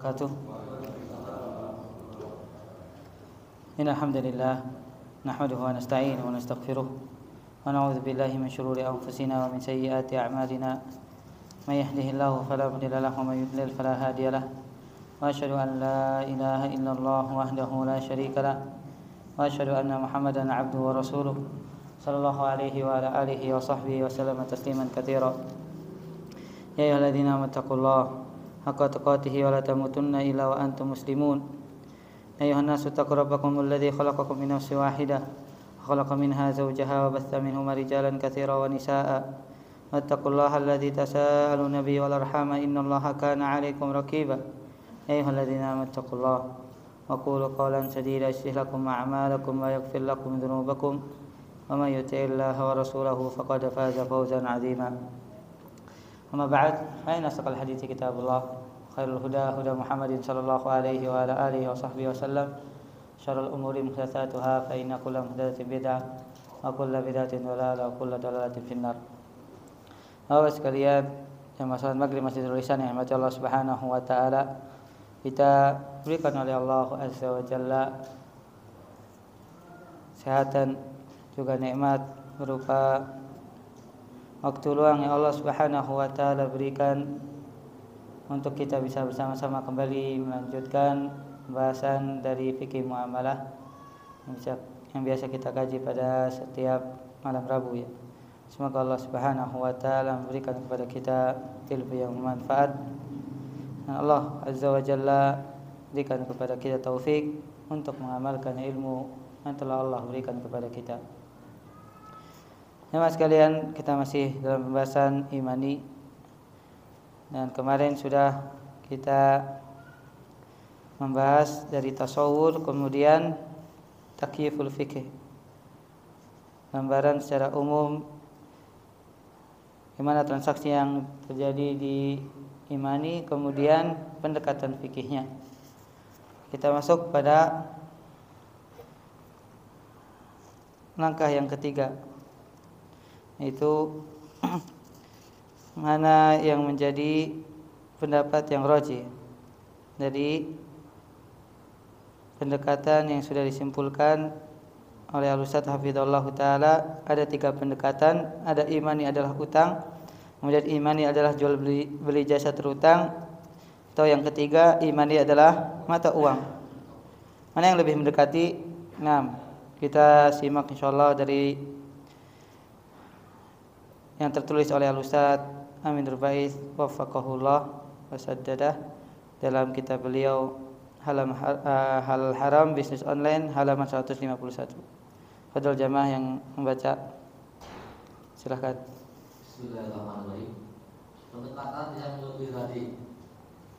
Wabarakatuh. Innal hamdalillah nahmaduhu wa nasta'inuhu wa nastaghfiruh wa na'udzu billahi min shururi anfusina wa min sayyiati a'malina. May yahdihillahu fala mudilla lahu wa may yudlil fala hadiya lahu. Wa asyhadu an la ilaha illallah wahdahu la syarika lahu wa asyhadu anna Muhammadan 'abduhu wa rasuluh sallallahu alaihi wa ala alihi wa sahbihi wa sallama tasliman katsira. Ya ayyuhalladzina amanu taqullaha haqqa tuqatih wa la tamutunna illa wa antum muslimun. Ayuhan nasu taqu rabbakumul ladzi khalaqakum min nafsin wahidah wa khalaqa minha zawjaha wa batha minhuma rijalan katsiran wa nisaa'a. Wattaqullaha alladzi tasaaluna bihi wal arhama innallaha kana 'alaikum raqiba. Ayyuhalladzina amanu taqullaha wa qulu qawlan sadida yuslih lakum a'malakum wa yaghfir lakum dhunubakum wa may yuti'illaha wa rasulahu faqad faza fawzan 'azima. Amma ba'd, fa inna asdaqal hadithi kitabullah, khairul huda huda Muhammadin sallallahu alaihi wa ala alihi wa sahbihi wa sallam, syarrul umuri muhdatsatuha, fa inna kulla muhdatsatin bid'ah wa kulla bid'atin dhalalah wa kulla dhalalatin finnar. Bapak sekalian, yang masalah maghrib Masjidul Ihsan yang dirahmati Allah Subhanahu wa taala, kita berikan oleh Allah Azza wa Jalla kesehatan juga nikmat berupa waktu luang yang Allah Subhanahu wa taala berikan untuk kita bisa bersama-sama kembali melanjutkan pembahasan dari fikih muamalah yang biasa kita kaji pada setiap malam Rabu ya. Semoga Allah Subhanahu wa taala memberikan kepada kita ilmu yang bermanfaat dan Allah Azza wa Jalla berikan kepada kita taufik untuk mengamalkan ilmu yang telah Allah berikan kepada kita. Jemaah sekalian, kita masih dalam pembahasan imani dan kemarin sudah kita membahas dari tasawur, kemudian takyiful fikih, gambaran secara umum gimana transaksi yang terjadi di imani, kemudian pendekatan fikihnya. Kita masuk pada langkah yang ketiga, itu mana yang menjadi pendapat yang rajih dari pendekatan yang sudah disimpulkan oleh Al-Ustaz Hafizahullah Ta'ala. Ada 3 pendekatan. Ada imani adalah utang, kemudian imani adalah jual beli jasa terutang, atau yang ketiga imani adalah mata uang. Mana yang lebih mendekati? Nah, kita simak insyaallah dari yang tertulis oleh Al-Ustaz Amin Rubaid waffaqahullah wa saddadah dalam kitab beliau Halal Haram Bisnis Online halaman 151. Fadhil jamaah yang membaca, silakan. Bismillahirrahmanirrahim. Pendekatan yang lebih radikal.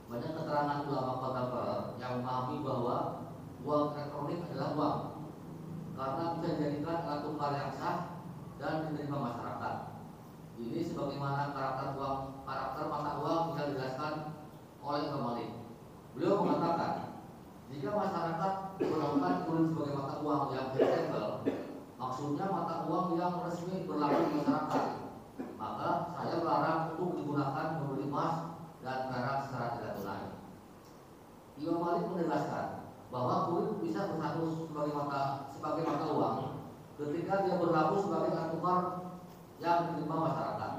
Banyak keterangan ulama kontemporer yang memahami bahwa uang elektronik adalah uang karena bisa dijadikan alat tukar yang sah dan diterima masyarakat. Ini sebagaimana karakter mata uang bisa dijelaskan oleh Imam Malik. Beliau mengatakan, jika masyarakat melakukan kurir sebagai mata uang yang fleksibel, maksudnya mata uang yang resmi berlaku di masyarakat, maka saya melarang untuk digunakan membeli emas dan perak secara tidak tunai. Imam Malik menegaskan bahwa kurir bisa berstatus sebagai mata uang ketika dia berlaku sebagai alat tukar yang diterima masyarakat.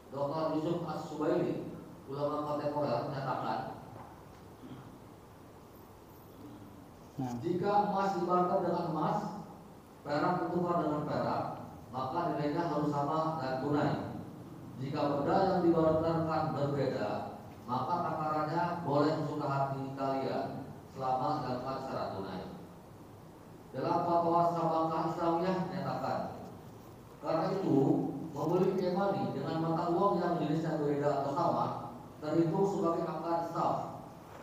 Dr. Yusuf As-Subaili, ulama kontemporer, menyatakan jika emas dibarter dengan emas, perak bertukar dengan perak, maka nilainya harus sama dan tunai. Jika benda yang dibarterkan berbeda, maka takarannya boleh sesuka hati kalian selama dilakukan secara tunai. Dalam fatwa Sabakah Islamiyah menyatakan, karena itu, membeli e-money dengan mata uang yang jenisnya berbeda atau sama terhitung sebagai akad sraf,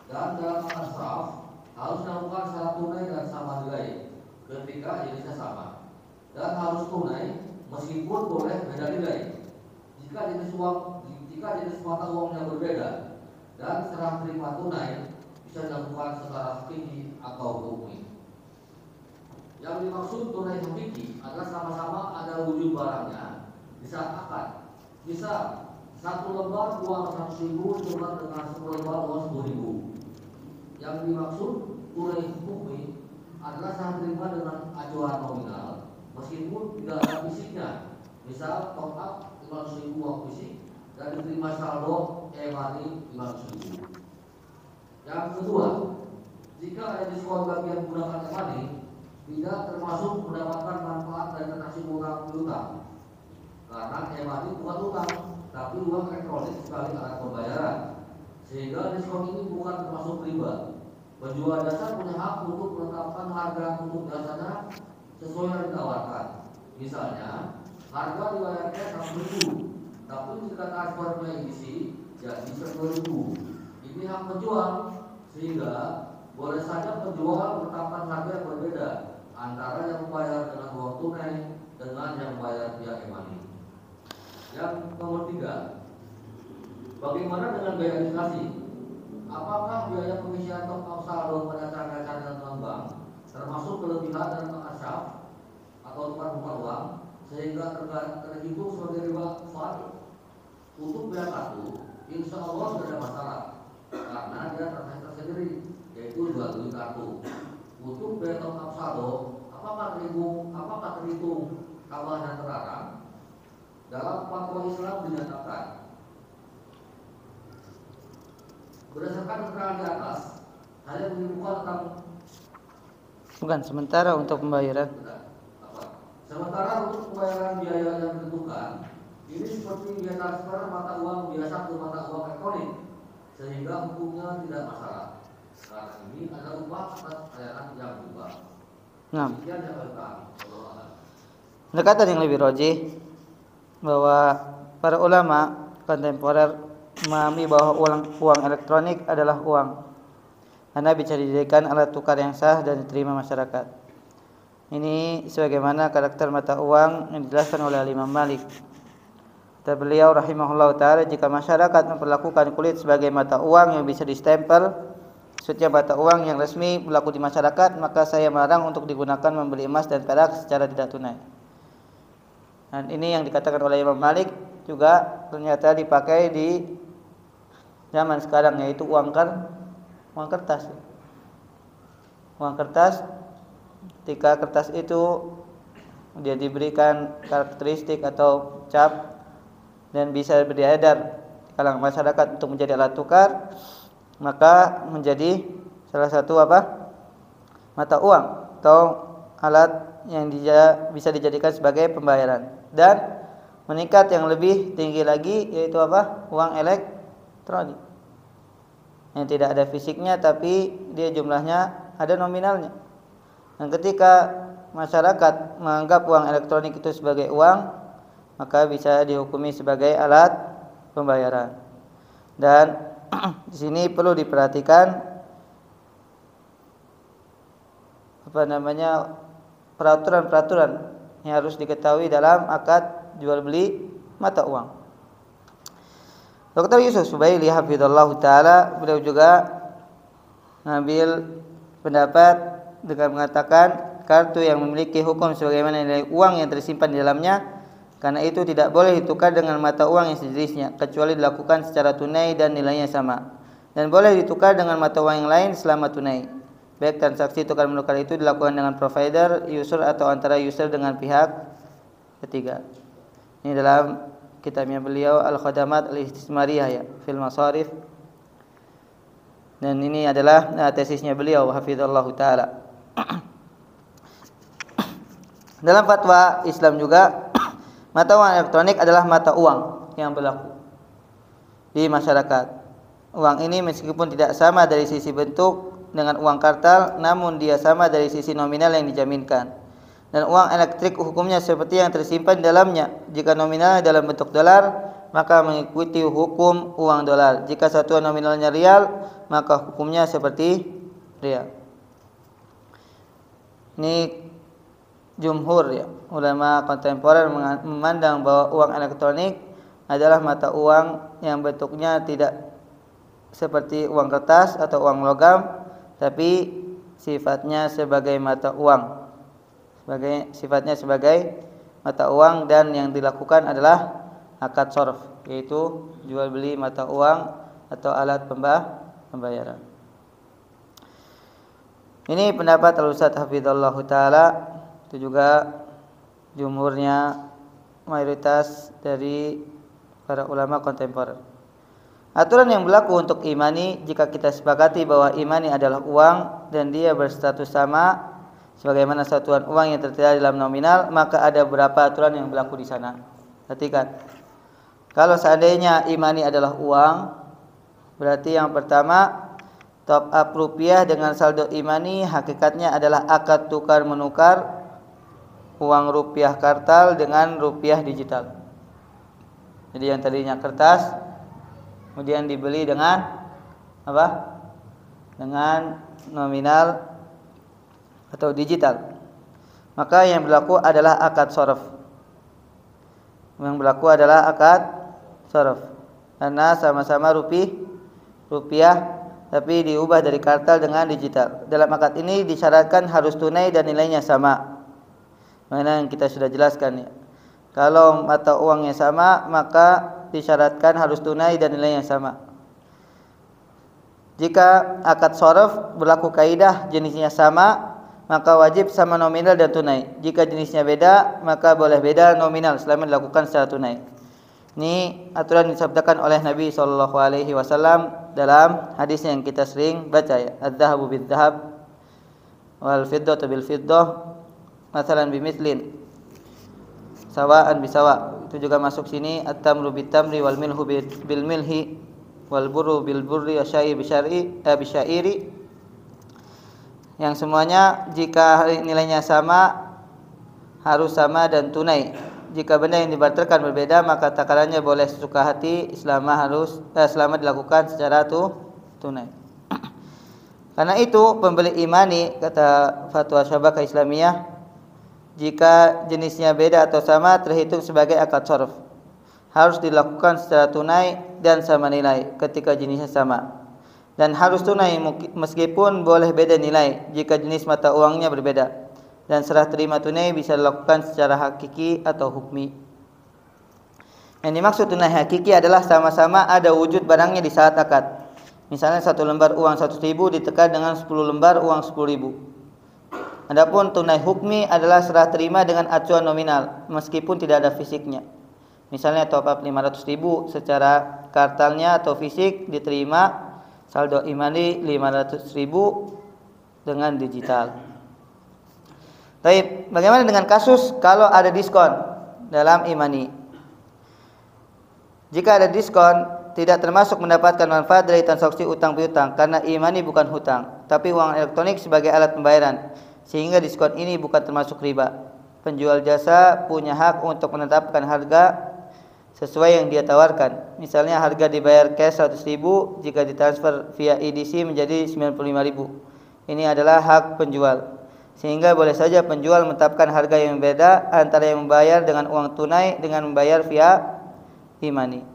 dan dalam akad sraf harus dilakukan secara tunai dan sama nilai ketika jenisnya sama, dan harus tunai meskipun boleh beda nilai. Jika jenis mata uangnya berbeda dan serah terima tunai bisa dilakukan secara fikih atau hukmi. Yang dimaksud tunai hakiki adalah sama-sama ada wujud barangnya di saat akad. Misal 1 lembar uang 100.000 tukar dengan 10 lembar uang 10.000. Yang dimaksud tunai hukmi adalah sah terima dengan acuan nominal meskipun tidak ada fisiknya. Misal top up 500.000 uang fisik dan diterima saldo e-money 500.000. Yang kedua, jika ada diskon bagi yang menggunakan e-money, tidak termasuk mendapatkan manfaat dari transaksi utang piutang, karena e-money bukan utang, tapi uang elektronik sebagai alat pembayaran, sehingga diskon ini bukan termasuk riba. Penjual jasa punya hak untuk menetapkan harga untuk jasanya sesuai yang ditawarkan. Misalnya, harga dibayarnya 100.000, tapi jika transfernya isi jadi 10.000. Ini hak penjual, sehingga boleh saja penjual menetapkan harga yang berbeda antara yang membayar dengan uang tunai dengan yang membayar via e-money. Yang nomor 3, bagaimana dengan biaya administrasi? Apakah biaya pengisian top up saldo pada transaksi non bank termasuk kelebihan dan pengasaf atau tukar-tukar uang sehingga terhitung sebagai riba fard? Untuk biaya kartu, insya Allah tidak ada masalah karena dia transaksi tersendiri, yaitu jual beli kartu. Untuk biaya top up saldo, apakah terhitung tambahan dan terlarang? Dalam fatwa Islam dinyatakan berdasarkan keterangan di atas, hanya menyebutkan tentang bukan sementara untuk pembayaran. Sementara untuk pembayaran biaya yang ditentukan, ini seperti biaya transfer mata uang biasa ke mata uang elektronik, sehingga hukumnya tidak masalah. Karena ini ada upah atas bayaran yang berubah. Nah, demikian yang pertama. pendekatan yang lebih rajih bahwa para ulama kontemporer memahami bahwa uang elektronik adalah uang karena bisa dijadikan alat tukar yang sah dan diterima masyarakat. Ini sebagaimana karakter mata uang yang dijelaskan oleh Imam Malik. Kata beliau rahimahullah ta'ala, jika masyarakat memperlakukan kulit sebagai mata uang yang bisa distempel, maksudnya mata uang yang resmi berlaku di masyarakat, maka saya melarang untuk digunakan membeli emas dan perak secara tidak tunai. Dan ini yang dikatakan oleh Imam Malik juga ternyata dipakai di zaman sekarang, yaitu uang kertas. Uang kertas, ketika kertas itu dia diberikan karakteristik atau cap dan bisa beredar di kalangan masyarakat untuk menjadi alat tukar, maka menjadi salah satu mata uang atau alat yang bisa dijadikan sebagai pembayaran. Dan meningkat yang lebih tinggi lagi, yaitu uang elektronik yang tidak ada fisiknya tapi dia jumlahnya ada nominalnya. Dan ketika masyarakat menganggap uang elektronik itu sebagai uang, maka bisa dihukumi sebagai alat pembayaran. Dan di sini perlu diperhatikan peraturan-peraturan yang harus diketahui dalam akad jual beli mata uang. Dr. Yusuf Subaili hafizallahu taala, beliau juga mengambil pendapat dengan mengatakan kartu yang memiliki hukum sebagaimana nilai uang yang tersimpan di dalamnya, karena itu tidak boleh ditukar dengan mata uang yang sejenisnya kecuali dilakukan secara tunai dan nilainya sama, dan boleh ditukar dengan mata uang yang lain selama tunai, baik transaksi tukar menukar itu dilakukan dengan provider, user atau antara user dengan pihak ketiga. Ini dalam kitabnya beliau Al-Khadamat Al-Istismariyah ya, fil Masarif. Dan ini adalah tesisnya beliau hafizallahu taala. Dalam fatwa Islam juga mata uang elektronik adalah mata uang yang berlaku di masyarakat. Uang ini meskipun tidak sama dari sisi bentuk dengan uang kartal, namun dia sama dari sisi nominal yang dijaminkan. Dan uang elektrik hukumnya seperti yang tersimpan di dalamnya. Jika nominalnya dalam bentuk dolar, maka mengikuti hukum uang dolar. Jika satuan nominalnya rial, maka hukumnya seperti rial. Ini jumhur ya, ulama kontemporer memandang bahwa uang elektronik adalah mata uang yang bentuknya tidak seperti uang kertas atau uang logam, tapi sifatnya sebagai mata uang. Sifatnya sebagai mata uang, dan yang dilakukan adalah akad sorf, yaitu jual beli mata uang atau alat pembayaran. Ini pendapat Al-Ustaz Hafizallahu Ta'ala, itu juga jumhurnya mayoritas dari para ulama kontemporer. Aturan yang berlaku untuk imani, jika kita sepakati bahwa imani adalah uang dan dia berstatus sama sebagaimana satuan uang yang tertera dalam nominal, maka ada beberapa aturan yang berlaku di sana. Perhatikan. Kalau seandainya imani adalah uang, berarti yang pertama, top up rupiah dengan saldo imani hakikatnya adalah akad tukar menukar uang rupiah kartal dengan rupiah digital. Jadi yang tadinya kertas kemudian dibeli dengan apa? Dengan nominal atau digital. Maka yang berlaku adalah akad shorof. Yang berlaku adalah akad shorof. Karena sama-sama rupiah tapi diubah dari kartal dengan digital. Dalam akad ini disyaratkan harus tunai dan nilainya sama. Mana yang kita sudah jelaskan ya. Kalau mata uangnya sama, maka disyaratkan harus tunai dan nilainya sama. Jika akad shorof berlaku kaidah jenisnya sama, maka wajib sama nominal dan tunai. Jika jenisnya beda, maka boleh beda nominal selama dilakukan secara tunai. Ini aturan disabdakan oleh Nabi SAW dalam hadis yang kita sering baca ya. Adz-dzahabu bidz-dzahab wal fiddatu bil fiddah mathalan bimithlin sawa'an bisawa. Itu juga masuk sini at-tamru bit-tamri wal milhu bil milhi wal burru bil burri wasyai bisyairi. Yang semuanya jika nilainya sama harus sama dan tunai. Jika benda yang dibarterkan berbeda, maka takarannya boleh sesuka hati selama dilakukan secara tunai. Karena itu pembeli imani, kata Fatwa Syabakah Islamiyah, jika jenisnya beda atau sama terhitung sebagai akad shorof. Harus dilakukan secara tunai dan sama nilai ketika jenisnya sama. Dan harus tunai meskipun boleh beda nilai jika jenis mata uangnya berbeda. Dan serah terima tunai bisa dilakukan secara hakiki atau hukmi. Yang dimaksud tunai hakiki adalah sama-sama ada wujud barangnya di saat akad. Misalnya 1 lembar uang 100.000 ditukar dengan 10 lembar uang 10.000. Adapun tunai hukmi adalah serah terima dengan acuan nominal meskipun tidak ada fisiknya. Misalnya top up 500.000 secara kartalnya atau fisik diterima, saldo imani 500.000 dengan digital. Baik, bagaimana dengan kasus kalau ada diskon dalam imani? Jika ada diskon, tidak termasuk mendapatkan manfaat dari transaksi utang piutang karena imani bukan hutang, tapi uang elektronik sebagai alat pembayaran, sehingga diskon ini bukan termasuk riba. Penjual jasa punya hak untuk menetapkan harga sesuai yang dia tawarkan. Misalnya harga dibayar cash 100.000, jika ditransfer via EDC menjadi 95.000. Ini adalah hak penjual. Sehingga boleh saja penjual menetapkan harga yang berbeda antara yang membayar dengan uang tunai dengan membayar via imani.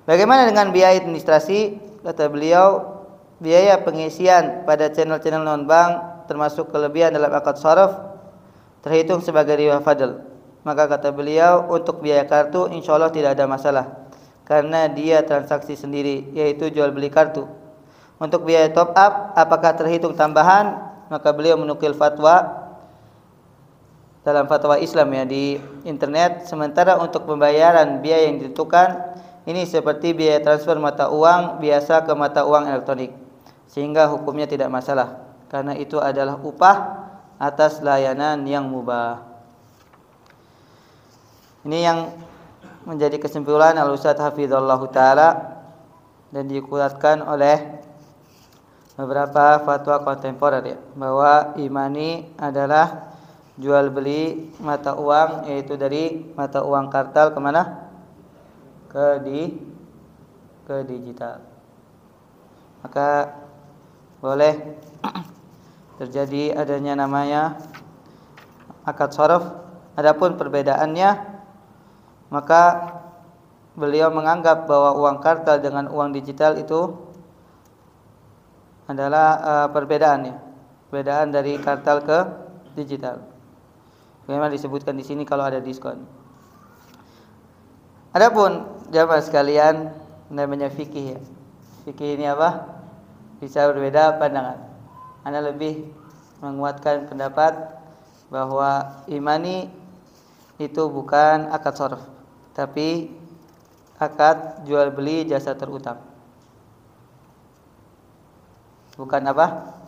Bagaimana dengan biaya administrasi? Kata beliau, biaya pengisian pada channel-channel non-bank termasuk kelebihan dalam akad shorof terhitung sebagai riba fadl. Maka kata beliau, untuk biaya kartu insya Allah tidak ada masalah karena dia transaksi sendiri, yaitu jual beli kartu. Untuk biaya top up apakah terhitung tambahan? Maka beliau menukil fatwa dalam fatwa Islam ya di internet. Sementara untuk pembayaran biaya yang ditentukan ini seperti biaya transfer mata uang biasa ke mata uang elektronik, sehingga hukumnya tidak masalah karena itu adalah upah atas layanan yang mubah. Ini yang menjadi kesimpulan Al-Ustaz Hafizallahu Ta'ala dan dikuatkan oleh beberapa fatwa kontemporer ya, bahwa imani adalah jual beli mata uang, yaitu dari mata uang kartal kemana? Ke digital. Maka boleh terjadi adanya namanya akad shorof. Adapun perbedaannya, maka beliau menganggap bahwa uang kartal dengan uang digital itu adalah perbedaannya, perbedaan dari kartal ke digital. Bagaimana disebutkan di sini kalau ada diskon. Adapun jamaah sekalian, namanya fikih ya. Fikih ini apa? Bisa berbeda pandangan. Ana lebih menguatkan pendapat bahwa imani itu bukan akad sharaf, tapi akad jual beli jasa terutang. Bukan apa?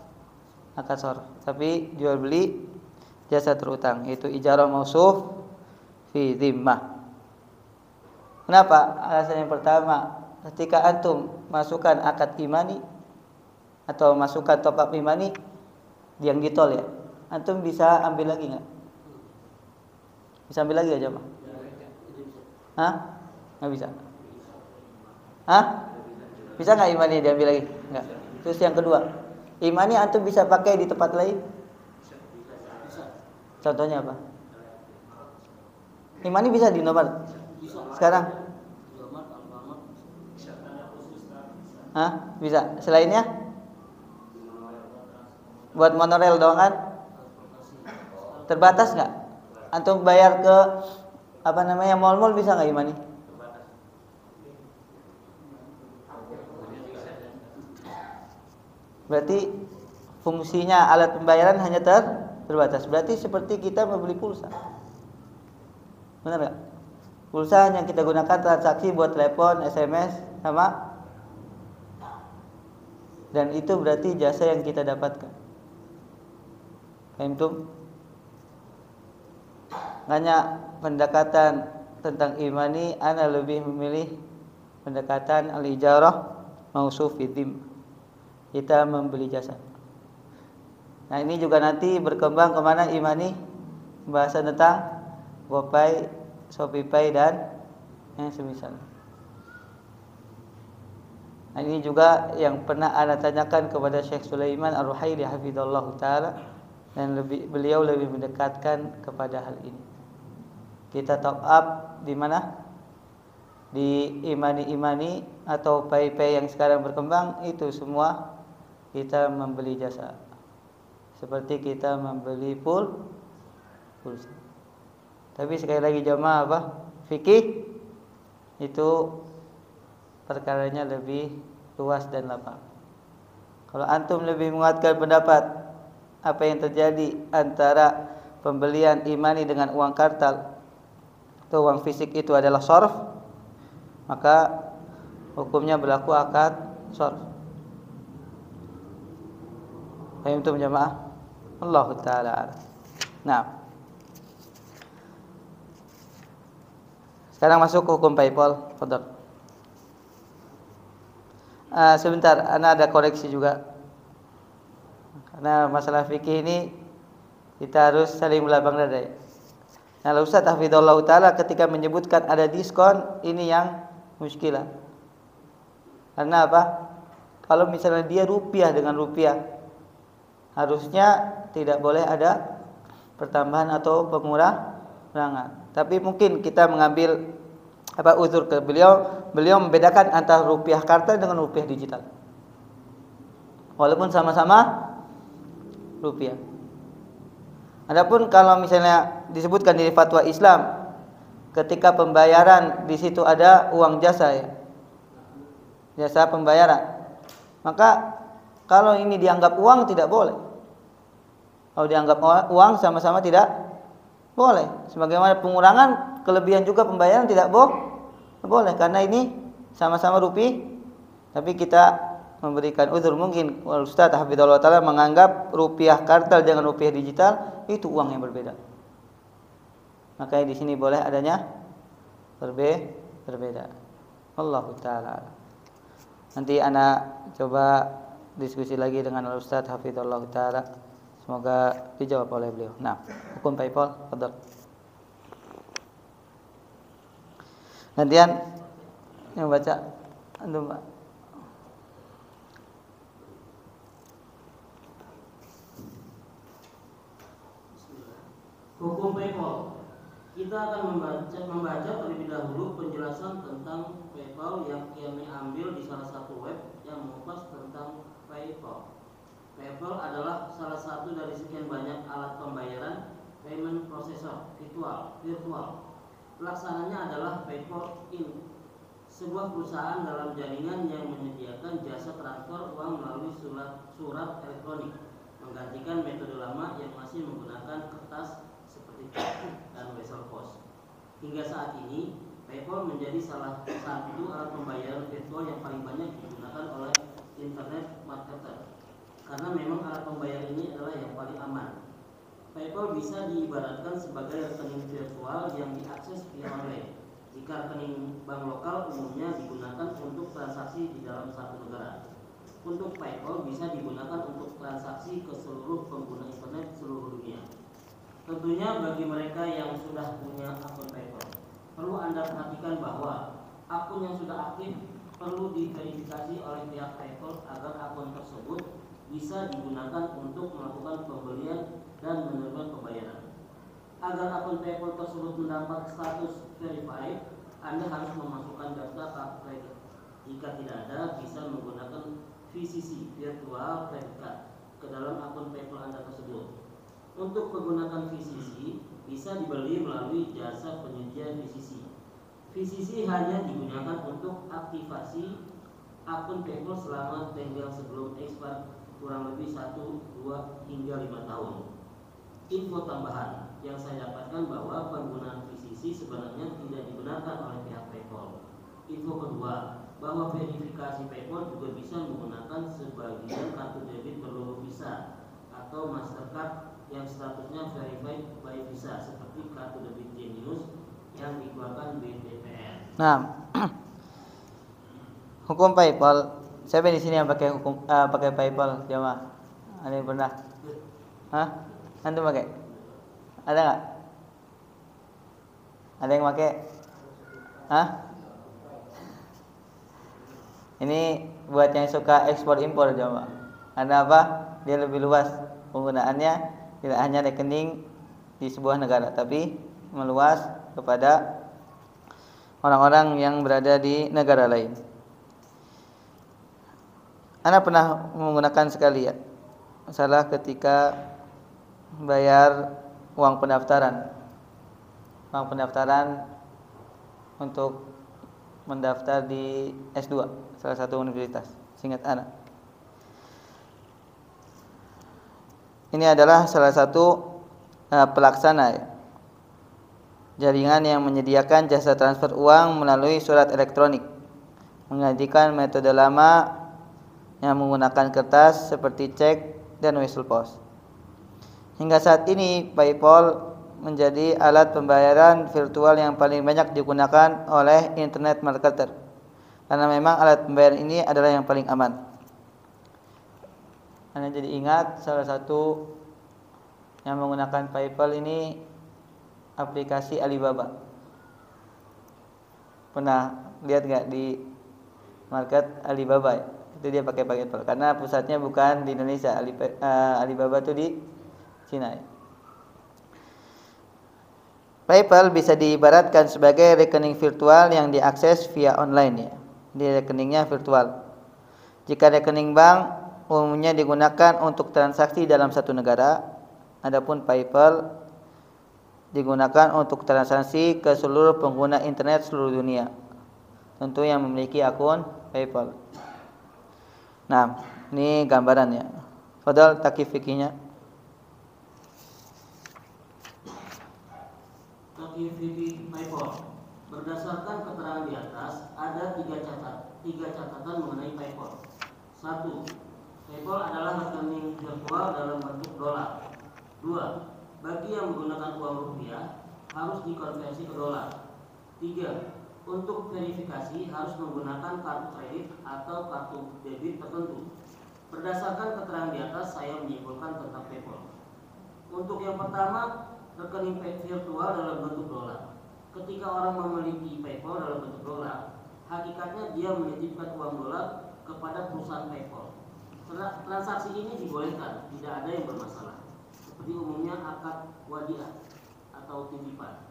Akad sharaf, tapi jual beli jasa terutang, yaitu ijarah mausuf fi dhimmah. Kenapa? Alasan yang pertama, ketika antum masukkan akad imani atau masukkan top up imani yang ditol ya, antum bisa ambil lagi nggak? Bisa ambil lagi aja mah? Hah? Nggak bisa? Hah? Bisa nggak imani diambil lagi? Nggak. Terus yang kedua, imani antum bisa pakai di tempat lain? Contohnya apa? Imani bisa di nomor sekarang? Hah? Bisa. Selainnya? Buat monorail doang kan? Terbatas nggak? Antum bayar ke mall-mall bisa nggak imani? Berarti fungsinya alat pembayaran hanya terbatas. Berarti seperti kita membeli pulsa. Benar nggak? Pulsa hanya kita gunakan transaksi buat telepon, SMS, sama. Dan itu berarti jasa yang kita dapatkan. Paham? Hanya pendekatan tentang imani, ana lebih memilih pendekatan al-ijarah mausuf fi dhimmah. Kita membeli jasa. Nah ini juga nanti berkembang kemana imani, pembahasan tentang GoPay, ShopeePay dan yang semisal. Nah ini juga yang pernah ana tanyakan kepada Syekh Sulaiman Ar-Ruhaili hafizallahu taala, dan beliau lebih mendekatkan kepada hal ini. Kita top up di mana? Di imani atau pay yang sekarang berkembang, itu semua kita membeli jasa. Seperti kita membeli pulsa. Tapi sekali lagi jamaah apa? Fikih itu perkaranya lebih luas dan lapang. Kalau antum lebih menguatkan pendapat apa yang terjadi antara pembelian imani dengan uang kartal atau uang fisik itu adalah sharaf, maka hukumnya berlaku akad sharaf. Paham itu jemaah? Allah taala. Nah, sekarang masuk ke hukum PayPal. Fadhal. Sebentar, ana ada koreksi juga. Karena masalah fikih ini kita harus saling belabang dada ya. Nah, Ustaz hafizallahu taala ketika menyebutkan ada diskon, ini yang muskilah. Karena apa? Kalau misalnya dia rupiah dengan rupiah, harusnya tidak boleh ada pertambahan atau pengurangan. Tapi mungkin kita mengambil uzur ke beliau membedakan antara rupiah kartal dengan rupiah digital. Walaupun sama-sama rupiah. Adapun kalau misalnya disebutkan di fatwa Islam, ketika pembayaran di situ ada uang jasa ya, jasa pembayaran, maka kalau ini dianggap uang tidak boleh. Kalau dianggap uang sama-sama tidak boleh. Sebagaimana pengurangan kelebihan juga pembayaran tidak boleh, karena ini sama-sama rupiah. Tapi kita memberikan uzur, mungkin Ustaz hafizallahu taala menganggap rupiah kartal dengan rupiah digital itu uang yang berbeda. Makanya di sini boleh adanya berbeda. Allahu taala. Nanti ana coba diskusi lagi dengan Ustaz hafizallahu taala. Semoga dijawab oleh beliau. Nah, hukum PayPal, fadhal. Gantian yang baca antum, Pak. Hukum PayPal. Kita akan membaca terlebih dahulu penjelasan tentang PayPal yang kami ambil di salah satu web yang mengupas tentang PayPal. PayPal adalah salah satu dari sekian banyak alat pembayaran payment processor virtual. Pelaksananya adalah PayPal Inc., sebuah perusahaan dalam jaringan yang menyediakan jasa transfer uang melalui surat elektronik. menggantikan metode lama yang masih menggunakan kertas seperti cek dan wesel pos. Hingga saat ini, PayPal menjadi salah satu alat pembayaran virtual yang paling banyak digunakan oleh internet marketer. Karena memang alat pembayaran ini adalah yang paling aman. PayPal bisa diibaratkan sebagai rekening virtual yang diakses via online. Jika rekening bank lokal umumnya digunakan untuk transaksi di dalam satu negara. Untuk PayPal bisa digunakan untuk transaksi ke seluruh pengguna internet seluruh dunia. Tentunya bagi mereka yang sudah punya akun PayPal, perlu Anda perhatikan bahwa akun yang sudah aktif perlu diverifikasi oleh pihak PayPal agar akun tersebut bisa digunakan untuk melakukan pembelian dan menerima pembayaran. Agar akun PayPal tersebut mendapat status verified, Anda harus memasukkan data kartu kredit. Jika tidak ada, bisa menggunakan VCC (Virtual Credit Card) ke dalam akun PayPal Anda tersebut. Untuk menggunakan VCC bisa dibeli melalui jasa penyedia VCC. VCC hanya digunakan untuk aktivasi akun PayPal selama tenggang sebelum expire kurang lebih 1, 2, hingga 5 tahun. Info tambahan yang saya dapatkan bahwa penggunaan VCC sebenarnya tidak dibenarkan oleh pihak PayPal. Info kedua, bahwa verifikasi PayPal juga bisa menggunakan sebagian kartu debit berlogo Visa atau Mastercard yang statusnya verified by Visa seperti kartu debit Genius yang dikeluarkan BTPR. Nah, hukum PayPal. Siapa di sini yang pakai PayPal, jemaah? Ada yang pernah? Hah? Antum pakai? Ada nggak? Ada yang pakai? Hah? Ini buat yang suka ekspor impor, jemaah. Karena apa? Dia lebih luas penggunaannya, tidak hanya rekening di sebuah negara, tapi meluas kepada orang-orang yang berada di negara lain. Anda pernah menggunakan sekali ya, masalah ketika bayar uang pendaftaran untuk mendaftar di S2 salah satu universitas, seingat Anda. Ini adalah salah satu pelaksana ya, jaringan yang menyediakan jasa transfer uang melalui surat elektronik, menggantikan metode lama yang menggunakan kertas seperti cek dan wesel pos. Hingga saat ini PayPal menjadi alat pembayaran virtual yang paling banyak digunakan oleh internet marketer. Karena memang alat pembayaran ini adalah yang paling aman. Anda jadi ingat salah satu yang menggunakan PayPal ini aplikasi Alibaba. Pernah lihat nggak di market Alibaba ya? Itu dia pakai PayPal karena pusatnya bukan di Indonesia. Alibaba itu di Cina ya. PayPal bisa diibaratkan sebagai rekening virtual yang diakses via online ya. Di rekeningnya virtual. Jika rekening bank umumnya digunakan untuk transaksi dalam satu negara, adapun PayPal digunakan untuk transaksi ke seluruh pengguna internet seluruh dunia. Tentu yang memiliki akun PayPal. Nah, ini gambarannya. Fadhal takif fikihnya. Takif fikih PayPal. Berdasarkan keterangan di atas, ada tiga catatan mengenai PayPal. 1. PayPal adalah rekening virtual dalam bentuk dolar. 2. Bagi yang menggunakan uang rupiah harus dikonversi ke dolar. 3. Untuk verifikasi harus menggunakan kartu kredit atau kartu debit tertentu. Berdasarkan keterangan di atas, saya menyimpulkan tentang PayPal. Untuk yang pertama, rekening virtual dalam bentuk dolar. Ketika orang memiliki PayPal dalam bentuk dolar, hakikatnya dia menitipkan uang dolar kepada perusahaan PayPal. Transaksi ini dibolehkan, tidak ada yang bermasalah. Seperti umumnya akad wadiah atau titipan.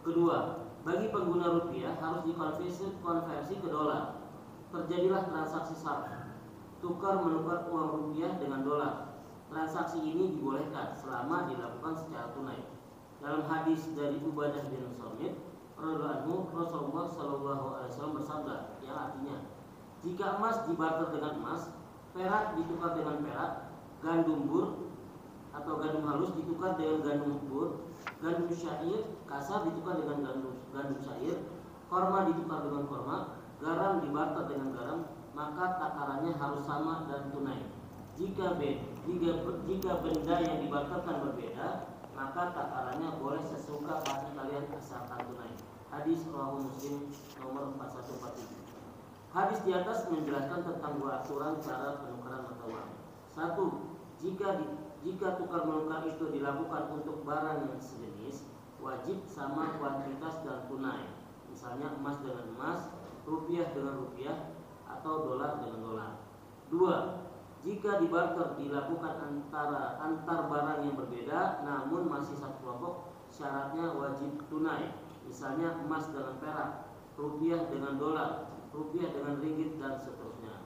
Kedua, bagi pengguna rupiah harus dikonversi ke dolar. Terjadilah transaksi sar, tukar menukar uang rupiah dengan dolar. Transaksi ini dibolehkan selama dilakukan secara tunai. Dalam hadis dari Ubadah bin Samit radhiyallahu anhu, Rasulullah SAW bersabda yang artinya, jika emas dibarter dengan emas, perak ditukar dengan perak, gandum bur atau gandum halus ditukar dengan gandum bur, gandum syair kasar ditukar dengan gandum syair, korma ditukar dengan korma, garam dibarter dengan garam, maka takarannya harus sama dan tunai. Jika benda yang dibarterkan berbeda, maka takarannya boleh sesuka hati kalian asalkan tunai. Hadis rawahu Muslim nomor 4147. Hadis di atas menjelaskan tentang dua aturan cara penukaran mata uang. 1. Jika tukar menukar itu dilakukan untuk barang yang sejenis, wajib sama kuantitas dan tunai. Misalnya emas dengan emas, rupiah dengan rupiah, atau dolar dengan dolar. 2. Jika dibarter dilakukan antar barang yang berbeda namun masih satu kelompok, syaratnya wajib tunai. Misalnya emas dengan perak, rupiah dengan dolar, rupiah dengan ringgit, dan seterusnya.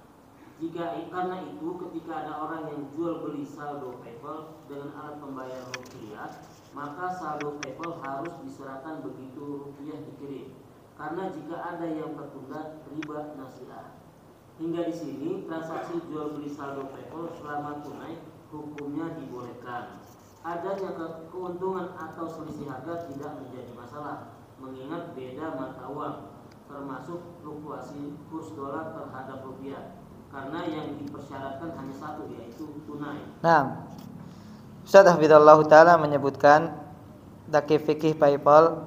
Karena itu ketika ada orang yang jual beli saldo PayPal dengan alat pembayar rupiah, maka saldo PayPal harus diserahkan begitu rupiah dikirim. Karena jika ada yang tertunda, riba nasiah. Hingga di sini transaksi jual beli saldo PayPal selama tunai hukumnya dibolehkan. Adanya keuntungan atau selisih harga tidak menjadi masalah, mengingat beda mata uang, termasuk fluktuasi kurs dolar terhadap rupiah. Karena yang dipersyaratkan hanya satu, yaitu tunai. Nah, Ustaz Hafizallah Ta'ala menyebutkan takif fikih PayPal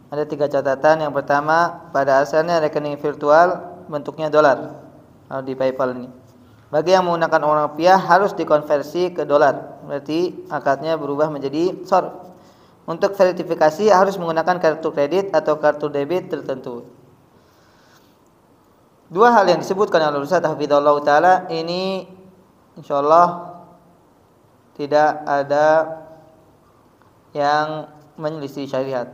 ada 3 catatan. Yang pertama, pada asalnya rekening virtual bentuknya dolar di PayPal ini. Bagi yang menggunakan uang rupiah harus dikonversi ke dolar, berarti akadnya berubah menjadi SOR. Untuk verifikasi harus menggunakan kartu kredit atau kartu debit tertentu. 2 hal yang disebutkan oleh Ustaz Hafizallah Ta'ala ini insyaallah tidak ada yang menyelisih syariat.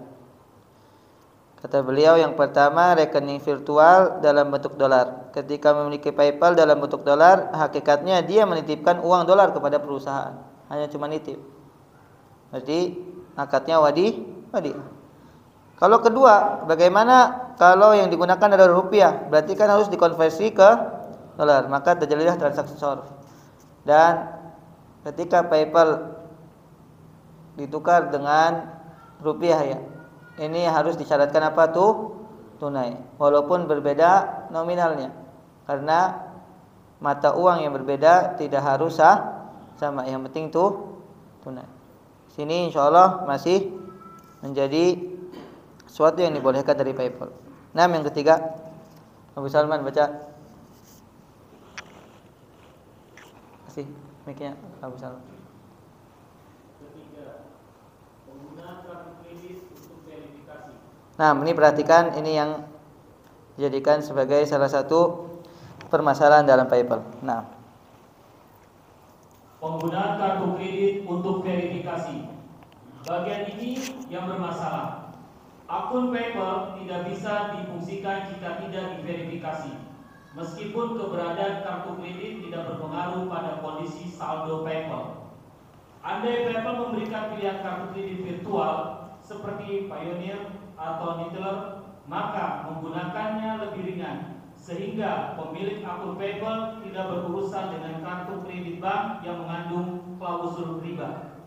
Kata beliau, yang pertama rekening virtual dalam bentuk dolar. Ketika memiliki PayPal dalam bentuk dolar, hakikatnya dia menitipkan uang dolar kepada perusahaan, hanya cuma nitip. Berarti akadnya wadi. Kalau kedua, bagaimana kalau yang digunakan adalah rupiah? Berarti kan harus dikonversi ke dolar, maka terjadilah transaksi SOR. Dan ketika PayPal ditukar dengan rupiah ya, ini harus disyaratkan apa tuh? Tunai. Walaupun berbeda nominalnya, karena mata uang yang berbeda tidak harus sama. Yang penting tuh tunai. Sini insyaallah masih menjadi sesuatu yang dibolehkan dari PayPal. Nah, yang ketiga, Abu Salman baca. Kasih mic-nya Abu Salman. Ketiga, penggunaan kartu kredit untuk verifikasi. Nah, ini perhatikan, ini yang dijadikan sebagai salah satu permasalahan dalam PayPal. Nah, penggunaan kartu kredit untuk verifikasi. Bagian ini yang bermasalah. Akun PayPal tidak bisa difungsikan jika tidak diverifikasi. Meskipun keberadaan kartu kredit tidak berpengaruh pada kondisi saldo PayPal. Andai PayPal memberikan pilihan kartu kredit virtual seperti Pioneer atau Needler, maka menggunakannya lebih ringan, sehingga pemilik akun PayPal tidak berurusan dengan kartu kredit bank yang mengandung klausul riba.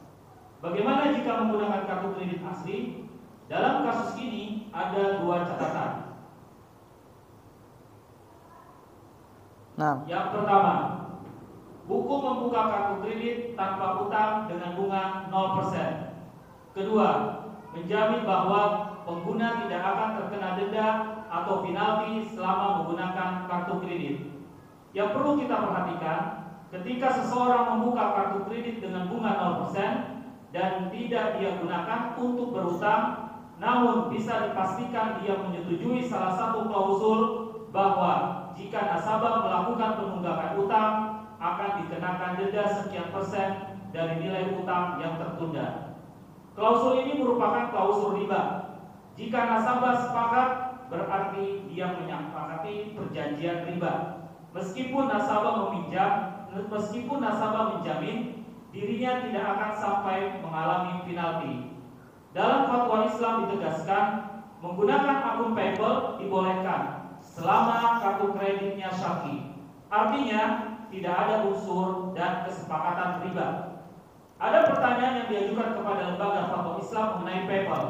Bagaimana jika menggunakan kartu kredit asli? Dalam kasus ini ada 2 catatan. Yang pertama, hukum membuka kartu kredit tanpa utang dengan bunga 0%. Kedua, menjamin bahwa pengguna tidak akan terkena denda atau penalti selama menggunakan kartu kredit. Yang perlu kita perhatikan, ketika seseorang membuka kartu kredit dengan bunga 0% dan tidak dia gunakan untuk berutang, namun bisa dipastikan dia menyetujui salah satu klausul bahwa jika nasabah melakukan penunggakan utang akan dikenakan denda sekian persen dari nilai utang yang tertunda. Klausul ini merupakan klausul riba. Jika nasabah sepakat, berarti dia menyepakati perjanjian riba. Meskipun nasabah menjamin, dirinya tidak akan sampai mengalami penalti. Dalam fatwa Islam ditegaskan, menggunakan akun PayPal dibolehkan selama kartu kreditnya syar'i. Artinya, tidak ada unsur dan kesepakatan riba. Ada pertanyaan yang diajukan kepada lembaga fatwa Islam mengenai PayPal.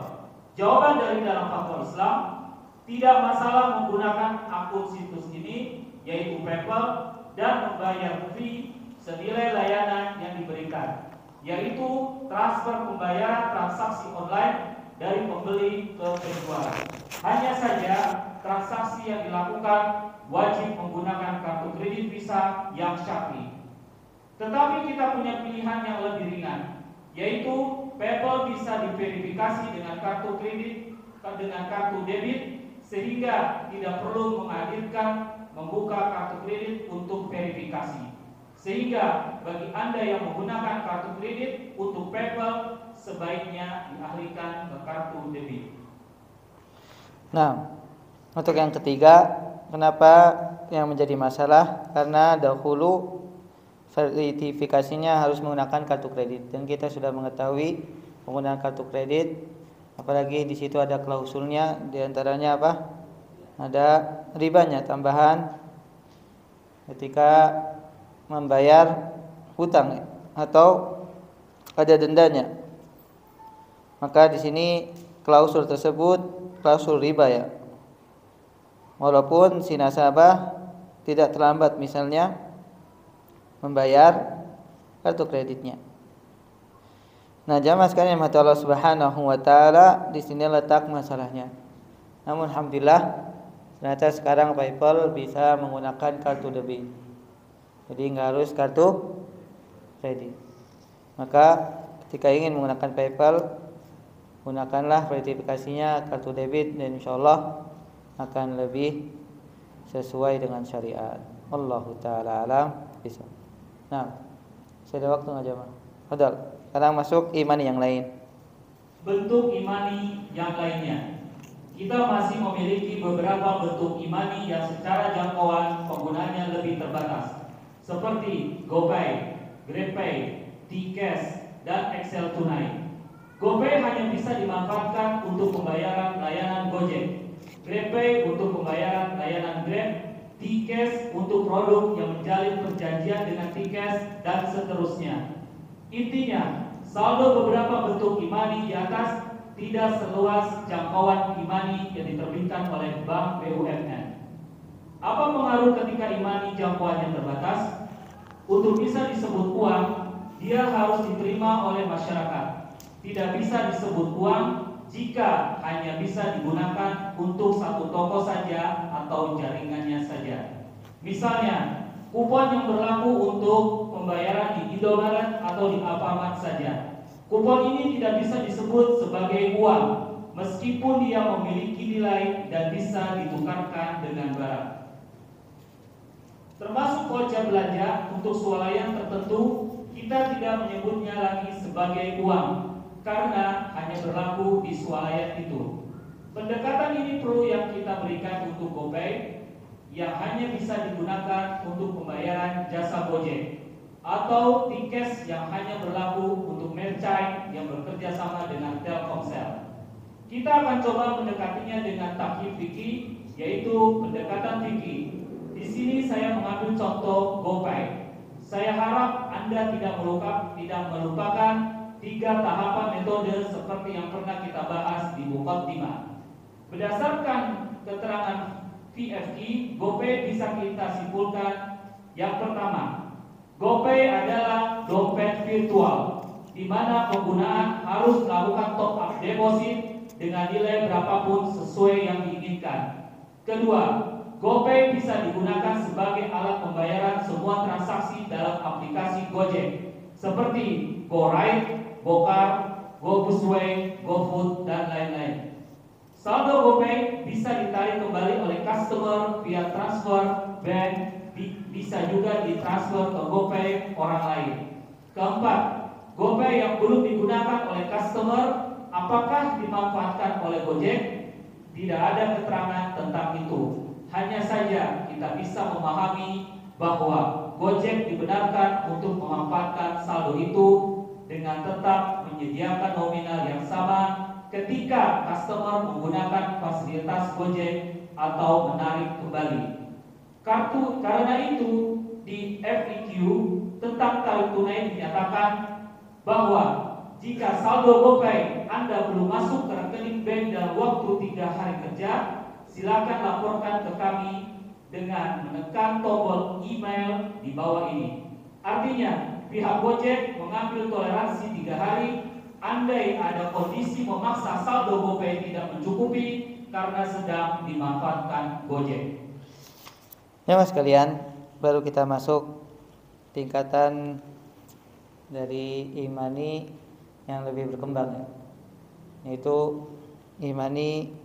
Jawaban dari dalam fatwa Islam, tidak masalah menggunakan akun situs ini, yaitu PayPal, dan membayar fee senilai layanan yang diberikan, yaitu transfer pembayaran transaksi online dari pembeli ke penjual. Hanya saja transaksi yang dilakukan wajib menggunakan kartu kredit Visa yang syar'i. Tetapi kita punya pilihan yang lebih ringan, yaitu PayPal bisa diverifikasi dengan kartu kredit, dengan kartu debit, sehingga tidak perlu menghadirkan membuka kartu kredit untuk verifikasi. Sehingga bagi Anda yang menggunakan kartu kredit untuk PayPal, sebaiknya dialihkan ke kartu debit. Nah, untuk yang ketiga, kenapa yang menjadi masalah? Karena dahulu verifikasinya harus menggunakan kartu kredit, dan kita sudah mengetahui penggunaan kartu kredit, apalagi di situ ada klausulnya, diantaranya apa? Ada ribanya tambahan ketika membayar hutang atau ada dendanya. Maka di sini klausul tersebut klausul riba ya. Walaupun si nasabah tidak terlambat misalnya membayar kartu kreditnya. Nah, jamaah sekalian yang Allah Subhanahu wa taala, di sini letak masalahnya. Namun alhamdulillah ternyata sekarang PayPal bisa menggunakan kartu debit. Jadi enggak harus kartu kredit. Maka ketika ingin menggunakan PayPal, gunakanlah verifikasinya kartu debit, dan insyaallah akan lebih sesuai dengan syariat. Wallahu taala alam bisa. Nah, saya ada waktu nggak jamaah? Padahal sekarang masuk imani yang lain. Bentuk imani yang lainnya. Kita masih memiliki beberapa bentuk imani yang secara jangkauan penggunaannya lebih terbatas, seperti GoPay, GrabPay, T-Cash, dan Excel Tunai. GoPay hanya bisa dimanfaatkan untuk pembayaran layanan Gojek, GrabPay untuk pembayaran layanan Grab, T-Cash untuk produk yang menjalin perjanjian dengan T-Cash, dan seterusnya. Intinya, saldo beberapa bentuk imani di atas tidak seluas jangkauan imani yang diterbitkan oleh Bank BUMN. Apa pengaruh ketika imani jangkauannya terbatas? Untuk bisa disebut uang, dia harus diterima oleh masyarakat. Tidak bisa disebut uang jika hanya bisa digunakan untuk satu toko saja atau jaringannya saja. Misalnya, kupon yang berlaku untuk pembayaran di Indomaret atau di Alfamart saja. Kupon ini tidak bisa disebut sebagai uang, meskipun dia memiliki nilai dan bisa ditukarkan dengan barang. Termasuk voucher belanja untuk swalayan tertentu, kita tidak menyebutnya lagi sebagai uang, karena hanya berlaku di swalayan itu. Pendekatan ini perlu yang kita berikan untuk GoPay, yang hanya bisa digunakan untuk pembayaran jasa Gojek, atau T-Cash yang hanya berlaku untuk merchant yang bekerja sama dengan Telkomsel. Kita akan coba mendekatinya dengan takhif fikih, yaitu pendekatan fikih. Di sini saya mengambil contoh GoPay. Saya harap Anda tidak melupakan 3 tahapan metode seperti yang pernah kita bahas di Muqaddimah. Berdasarkan keterangan VFQ, GoPay bisa kita simpulkan. Yang pertama, GoPay adalah dompet virtual, di mana penggunaan harus melakukan top up deposit dengan nilai berapapun sesuai yang diinginkan. Kedua, GoPay bisa digunakan sebagai alat pembayaran semua transaksi dalam aplikasi Gojek, seperti GoRide, GoCar, GoBusway, GoFood, dan lain-lain. Saldo GoPay bisa ditarik kembali oleh customer via transfer bank, bisa juga ditransfer ke GoPay orang lain. Keempat, GoPay yang belum digunakan oleh customer, apakah dimanfaatkan oleh Gojek? Tidak ada keterangan tentang itu. Hanya saja kita bisa memahami bahwa Gojek dibenarkan untuk memanfaatkan saldo itu dengan tetap menyediakan nominal yang sama ketika customer menggunakan fasilitas Gojek atau menarik kembali. Karena itu di FAQ tentang tarik tunai dinyatakan bahwa jika saldo GoPay Anda belum masuk ke rekening bank dalam waktu 3 hari kerja, silakan laporkan ke kami dengan menekan tombol email di bawah ini. Artinya, pihak Gojek mengambil toleransi 3 hari andai ada kondisi memaksa saldo GoPay tidak mencukupi karena sedang dimanfaatkan Gojek. Ya mas sekalian, baru kita masuk tingkatan dari e-money yang lebih berkembang ya, yaitu e-money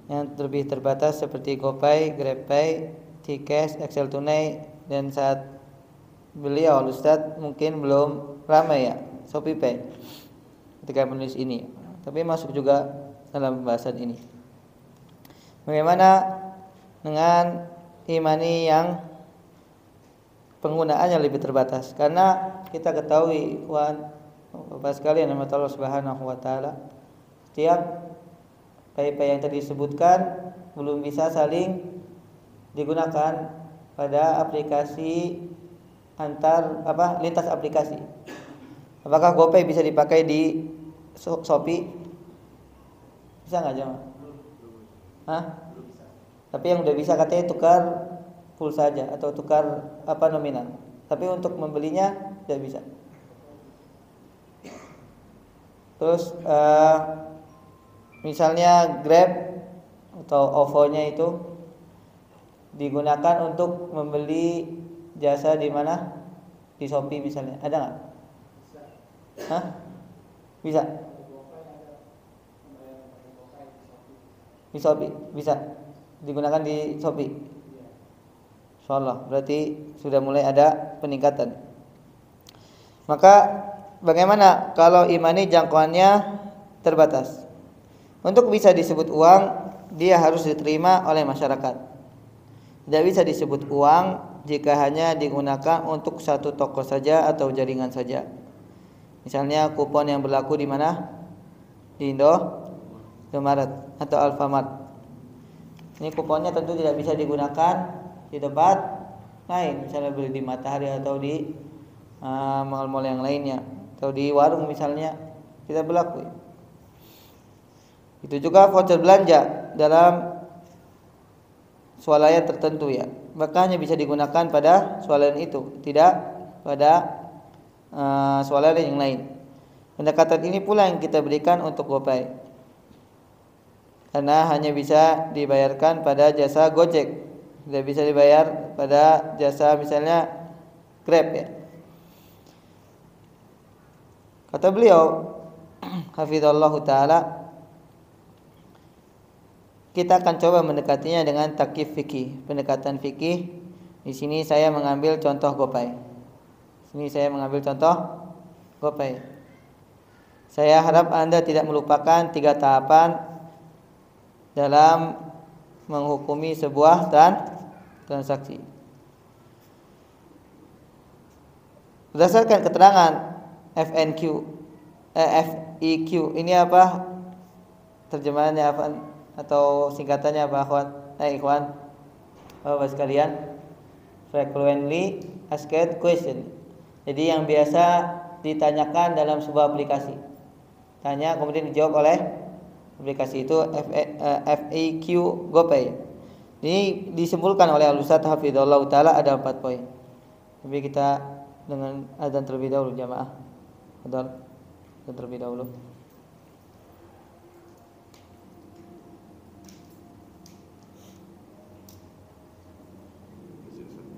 yang lebih terbatas seperti GoPay, GrabPay, T-Cash, Excel Tunai, dan saat beliau Ustadz mungkin belum ramai ya, ShopeePay ketika menulis ini, tapi masuk juga dalam pembahasan ini. Bagaimana dengan e-money yang penggunaannya lebih terbatas? Karena kita ketahui Bapak sekalian nama Allah Subhanahu wa taala, setiap pay-pay yang tadi disebutkan belum bisa saling digunakan pada aplikasi lintas aplikasi. Apakah GoPay bisa dipakai di Shopee? Bisa nggak jemaah? Hah? Tapi yang udah bisa katanya tukar pulsa saja atau tukar nominal. Tapi untuk membelinya tidak bisa. Terus misalnya Grab atau OVO-nya itu digunakan untuk membeli jasa di mana? Di Shopee misalnya. Ada nggak? Hah? Bisa? Di Shopee bisa digunakan di Shopee. Insyaallah, berarti sudah mulai ada peningkatan. Maka bagaimana kalau e-money jangkauannya terbatas? Untuk bisa disebut uang, dia harus diterima oleh masyarakat. Tidak bisa disebut uang jika hanya digunakan untuk satu toko saja atau jaringan saja. Misalnya kupon yang berlaku di mana? Di Indomaret atau Alfamart. Ini kuponnya tentu tidak bisa digunakan di tempat lain, misalnya beli di Matahari atau di mal-mal yang lainnya, atau di warung misalnya, tidak berlaku. Itu juga voucher belanja dalam swalayan tertentu ya, maka hanya bisa digunakan pada swalayan itu, tidak pada swalayan yang lain. Pendekatan ini pula yang kita berikan untuk GoPay, karena hanya bisa dibayarkan pada jasa Gojek, tidak bisa dibayar pada jasa misalnya Grab ya. Kata beliau hafizallahu taala, kita akan coba mendekatinya dengan takyif fikih, pendekatan fikih. Di sini saya mengambil contoh GoPay. Saya harap Anda tidak melupakan 3 tahapan dalam menghukumi sebuah transaksi. Berdasarkan keterangan FEQ, ini apa? Terjemahannya apa atau singkatannya apa, ikhwan? Bapak sekalian, frequently asked question. Jadi yang biasa ditanyakan dalam sebuah aplikasi. Tanya kemudian dijawab oleh aplikasi itu, FAQ GoPay. Ini disimpulkan oleh Al-Ustadz hafizallahu taala ada 4 poin. Tapi kita dengan azan terlebih dahulu jamaah. Azan terlebih dahulu.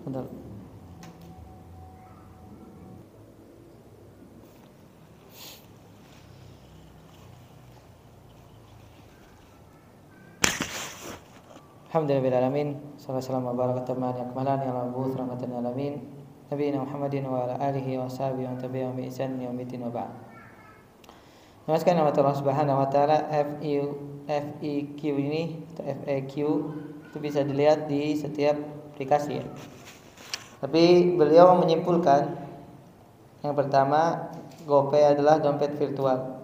Bentar. Alhamdulillahirrahmanirrahim. Assalamualaikum warahmatullahi wabarakatuh. Rahmatan alamin. Nabiyina Muhammadin wa ala alihi wa sahbihi wa tabi'ahum bi ihsan ila yaumil wa ba'd. Namaskar nama Allah Subhanahu wa taala. FEQ ini atau FAQ itu bisa dilihat di setiap aplikasi ya. Tapi beliau menyimpulkan yang pertama, GoPay adalah dompet virtual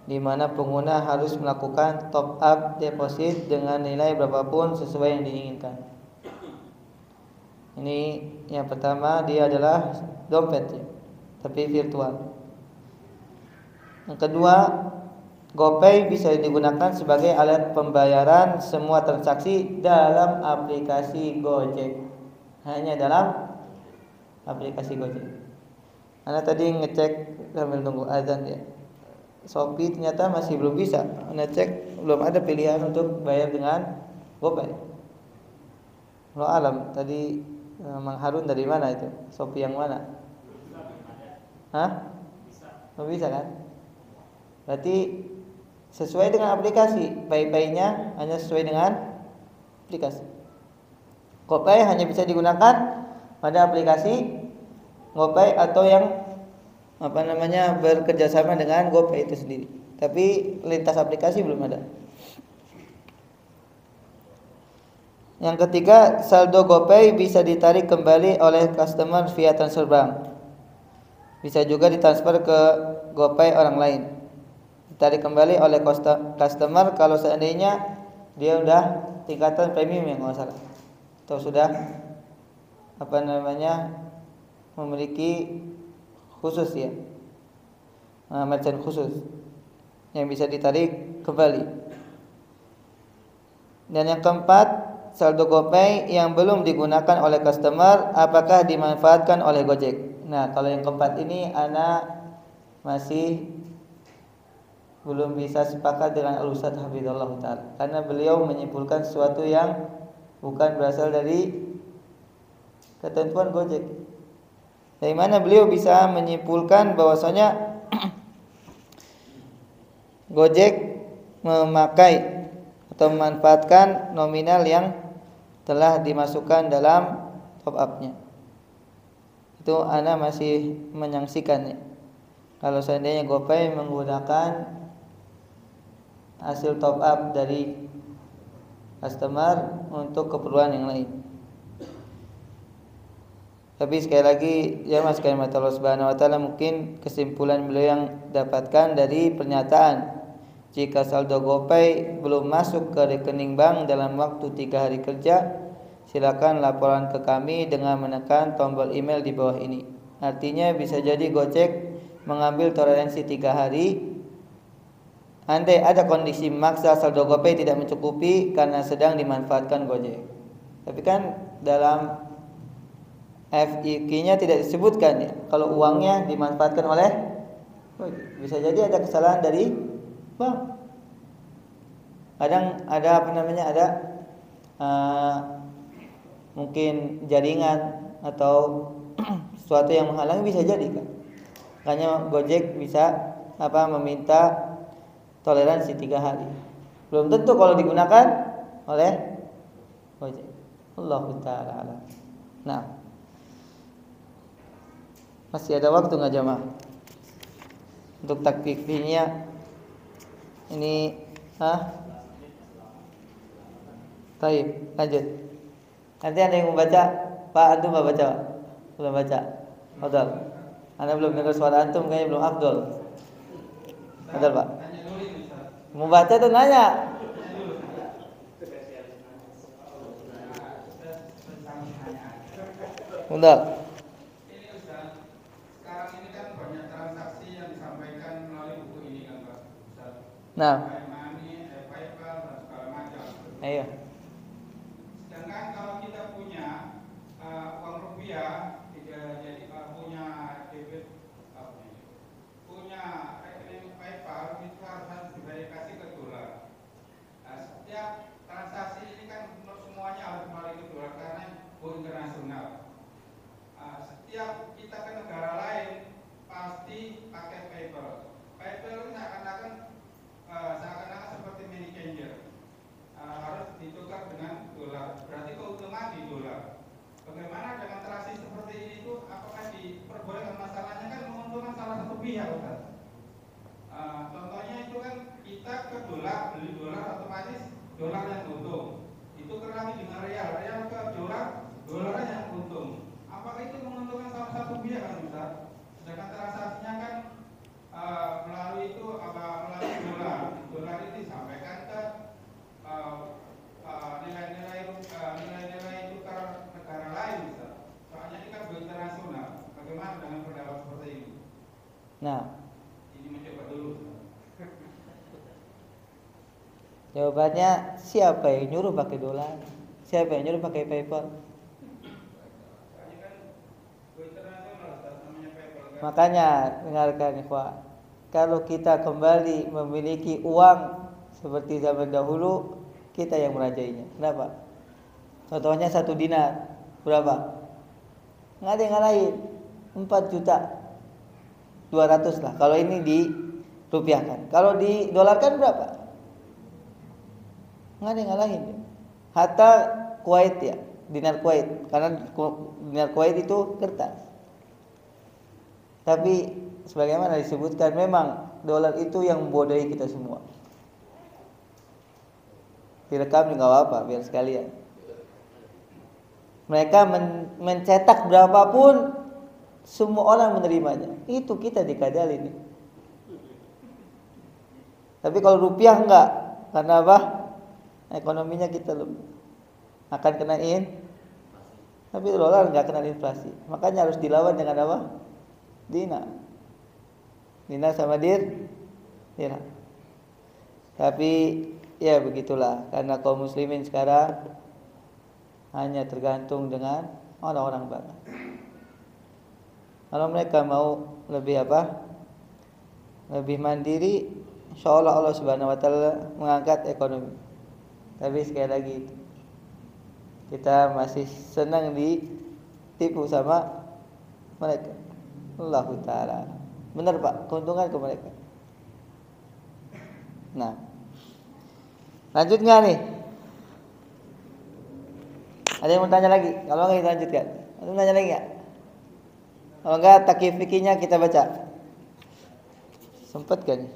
di mana pengguna harus melakukan top up deposit dengan nilai berapapun sesuai yang diinginkan. Ini yang pertama, dia adalah dompet ya, tapi virtual. Yang kedua, GoPay bisa digunakan sebagai alat pembayaran semua transaksi dalam aplikasi Gojek. Hanya dalam aplikasi Gojek. Anda tadi ngecek sambil nunggu azan ya. Shopee ternyata masih belum bisa. Anda cek belum ada pilihan untuk bayar dengan GoPay. Allah alam tadi Mang Harun dari mana itu? Shopee yang mana? Hah? Belum bisa kan? Berarti sesuai dengan aplikasi, pay-nya hanya sesuai dengan aplikasi. GoPay hanya bisa digunakan pada aplikasi GoPay atau yang bekerjasama dengan GoPay itu sendiri. Tapi lintas aplikasi belum ada. Yang ketiga, saldo GoPay bisa ditarik kembali oleh customer via transfer bank. Bisa juga ditransfer ke GoPay orang lain. Ditarik kembali oleh customer kalau seandainya dia udah tingkatan premium yang nggak salah, atau sudah memiliki khusus ya, merchant khusus yang bisa ditarik kembali. Dan yang keempat, saldo GoPay yang belum digunakan oleh customer apakah dimanfaatkan oleh Gojek. Nah, kalau yang keempat ini ana masih belum bisa sepakat dengan Al-Ustaz Hafizahullah Ta'ala, karena beliau menyimpulkan sesuatu yang bukan berasal dari ketentuan Gojek. Dari mana beliau bisa menyimpulkan bahwasanya Gojek memakai atau memanfaatkan nominal yang telah dimasukkan dalam top up-nya? Itu ana masih menyaksikannya. Kalau seandainya GoPay menggunakan hasil top up dari customer untuk keperluan yang lain. Tapi sekali lagi ya Mas, kalimat Allah Subhanahu wa taala, mungkin kesimpulan beliau yang dapatkan dari pernyataan jika saldo GoPay belum masuk ke rekening bank dalam waktu 3 hari kerja, silakan laporan ke kami dengan menekan tombol email di bawah ini. Artinya bisa jadi Gojek mengambil toleransi 3 hari. Andai ada kondisi maksa saldo GoPay tidak mencukupi karena sedang dimanfaatkan Gojek. Tapi kan dalam FIQ-nya tidak disebutkan ya, kalau uangnya dimanfaatkan oleh Gojek. Bisa jadi ada kesalahan dari bank. Kadang ada ada mungkin jaringan atau sesuatu yang menghalangi, bisa jadi kan. Makanya Gojek bisa meminta toleransi 3 hari. Belum tentu kalau digunakan oleh Gojek. Allahu ta'ala alam. Nah, masih ada waktu nggak jamaah untuk takfiknya ini? Baik, lanjut. Nanti ada yang membaca, Pak antum nggak baca? Belum baca. Afdal. Anda belum dengar suara antum, kayaknya belum afdal. Afdal Pak. Mau baca tuh nanya. Afdal. Sekarang ini kan banyak transaksi yang disampaikan melalui buku ini kan Pak Ustaz. Nah. Money, PayPal dan segala macam. Iya. Sedangkan kalau kita punya uang rupiah, jadi punya debit, punya rekening PayPal, itu harus diverifikasi ke dolar. Setiap transaksi ini kan semuanya harus melalui ke dolar karena go internasional. Setiap kita ke negara lain pasti pakai PayPal. PayPal itu seakan-akan seperti money changer. Harus ditukar dengan dolar. Berarti keuntungan di dolar. Bagaimana dengan transaksi seperti ini itu? Apakah diperbolehkan? Masalahnya kan menguntungkan salah satu pihak, Ustaz. Contohnya itu kan kita ke dolar, beli dolar, otomatis dolar yang untung. Itu lagi dengan real ke dolar, dolar yang untung. Apakah itu menguntungkan salah satu pihak kan Ustaz? Sedangkan transaksinya kan melalui dolar ini disampaikan ke nilai tukar negara lain Ustaz. Soalnya ini kan internasional. Bagaimana dengan pendapat seperti ini? Nah, ini mencoba dulu. Jawabannya, siapa yang nyuruh pakai dolar? Siapa yang nyuruh pakai PayPal? Makanya dengarkan ikhwan, kalau kita kembali memiliki uang seperti zaman dahulu, kita yang merajainya. Kenapa? Contohnya 1 dinar berapa? Nggak ada yang ngalahin. 4.200.000 lah. Kalau ini dirupiahkan. Kalau di dolar kan berapa? Nggak ada yang ngalahin. Hatta Kuwait ya, dinar Kuwait. Karena dinar Kuwait itu kertas. Tapi sebagaimana disebutkan, memang dolar itu yang membodohi kita semua. Direkam juga apa, biar sekalian. Mereka mencetak berapapun, semua orang menerimanya. Itu kita dikadalin. Tapi kalau rupiah enggak, karena apa? Ekonominya kita akan kenain. Tapi dolar enggak kena inflasi. Makanya harus dilawan dengan apa? Dinar. Dinar sama dirham. Tapi ya begitulah, karena kaum muslimin sekarang hanya tergantung dengan orang-orang barat. Kalau mereka mau lebih lebih mandiri, insyaallah Allah Subhanahu wa taala mengangkat ekonomi. Tapi sekali lagi, kita masih senang ditipu sama mereka. Allah taala. Benar Pak, keuntungan ke mereka. Nah, lanjut nggak nih? Ada yang mau tanya lagi? Kalau nggak kita lanjutkan. Ada yang tanya lagi nggak? Kalau nggak, takyif fikihnya kita baca. Sempet kan?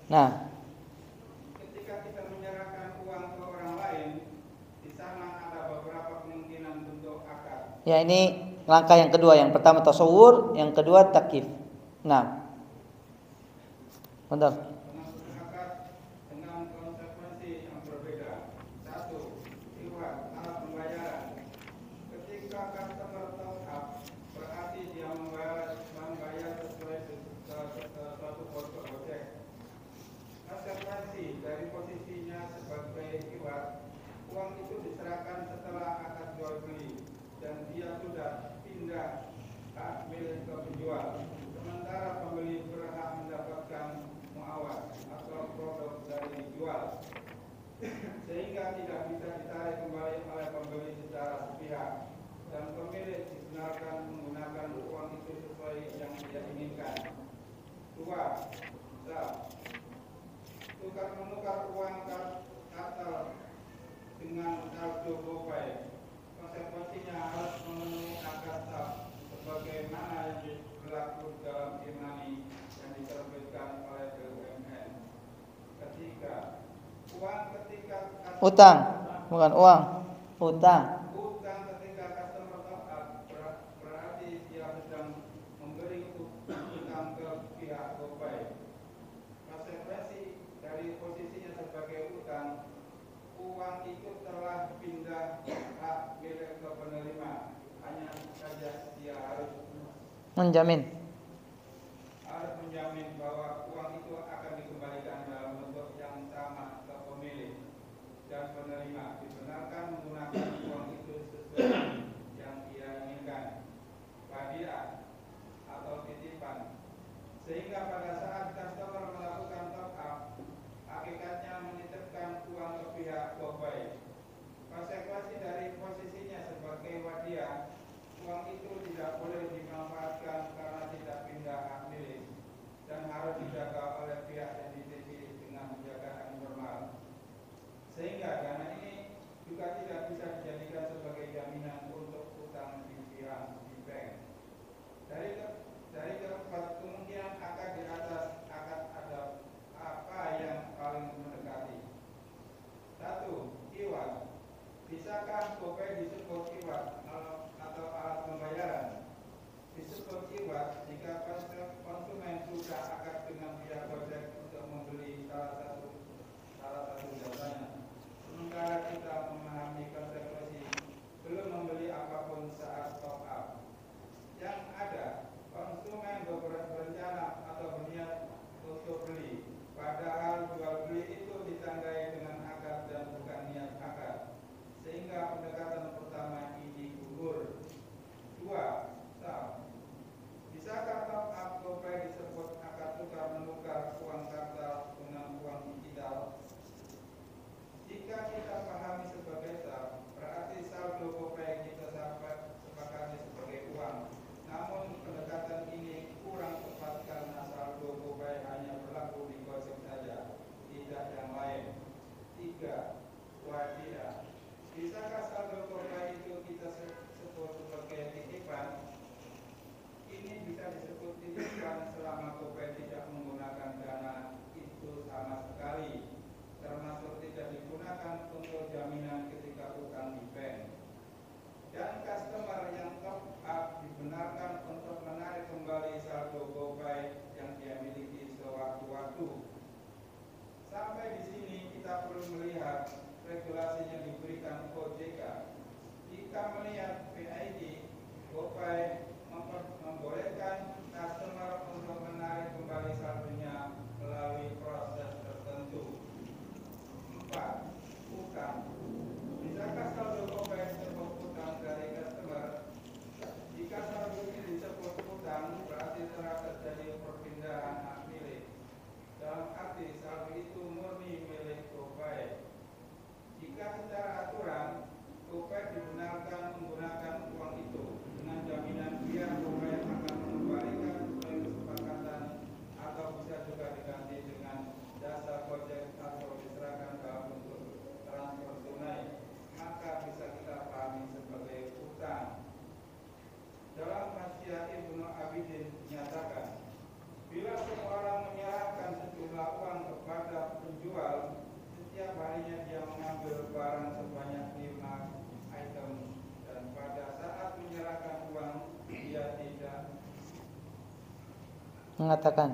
Nah, ketika kita menyerahkan uang ke orang lain, di sana ada beberapa kemungkinan bentuk akad. ya ini langkah yang kedua. Yang pertama tasawur, yang kedua takyif. Nah, bentar. Dengan konsekuensi yang berbeda. 1. Iwan, alat pembayaran. Ketika customer top up, berarti dia membayar sesuai suatu kode objek. Konsekuensi dari posisinya sebagai iwan, uang itu diserahkan setelah akad jual beli dan dia sudah pindah hak milik ke penjual. Sementara pembeli berhak mendapatkan muawad atau produk dari dijual, sehingga tidak bisa ditarik kembali oleh pembeli secara sepihak, dan pemilik dibenarkan menggunakan uang itu sesuai yang dia inginkan. 2. Tukar menukar uang kartal dengan saldo GoPay. Konsekuensinya harus memenuhi akad sah sebagaimana yang berlaku dalam e-money yang diterbitkan oleh BUMN. 3. Uang ketika Utang, bukan uang. Utang. Utang ketika customer top up berarti dia sedang memberi utang ke pihak GoPay. Konsekuensi dari posisinya sebagai utang, uang itu telah pindah hak milik ke penerima. Hanya saja dia harus Menjamin. bahwa uang itu akan dikembalikan dalam bentuk yang sama ke pemilik, dan penerima dibenarkan menggunakan uang itu sesuai yang ia inginkan, hadiah atau titipan, sehingga pada saat customer melakukan top up, hakikatnya menitipkan uang ke pihak GoPay. Konsekuensi dari posisinya sebagai hadiah, uang itu tidak boleh dimanfaatkan karena tidak pindah hak milik dan harus dijaga oleh pihak yang dititipi dengan penjagaan informal. Sehingga dana ini juga tidak bisa dijadikan sebagai jaminan untuk utang di pihak di bank. Dari keempat kemungkinan akad di atas, akad ada apa yang paling mendekati? 1. Iwan. Bisakah GoPay disebut iwan atau alat pembayaran? Disebut iwan jika konsumen sudah akad dengan pihak Gojek untuk membeli salah satu jasanya. Sementara kita memahami konsekuensi belum membeli apapun saat top up. Yang ada, konsumen beberapa Jika melihat PID, GoPay membolehkan customer untuk menarik kembali saldonya melalui proses tertentu. 4. Utang. Bisakah saldo GoPay disebut utang dari customer? Jika saldo ini disebut utang, berarti telah terjadi perpindahan hak milik. Dalam arti saldo itu murni milik GoPay. Jika secara aturan GoPay dibenarkan menggunakan uang itu dengan jaminan pihak GoPay akan mengembalikan sesuai kesepakatan atau bisa juga diganti dengan jasa Gojek atau diserahkan dalam bentuk transfer tunai, maka bisa kita pahami sebagai utang. Dalam Nasihat Ibnu Abidin dinyatakan, bila seseorang menyerahkan sejumlah uang kepada penjual, setiap harinya dia mengambil barang sebanyak 5 item, dan pada saat menyerahkan uang dia tidak mengatakan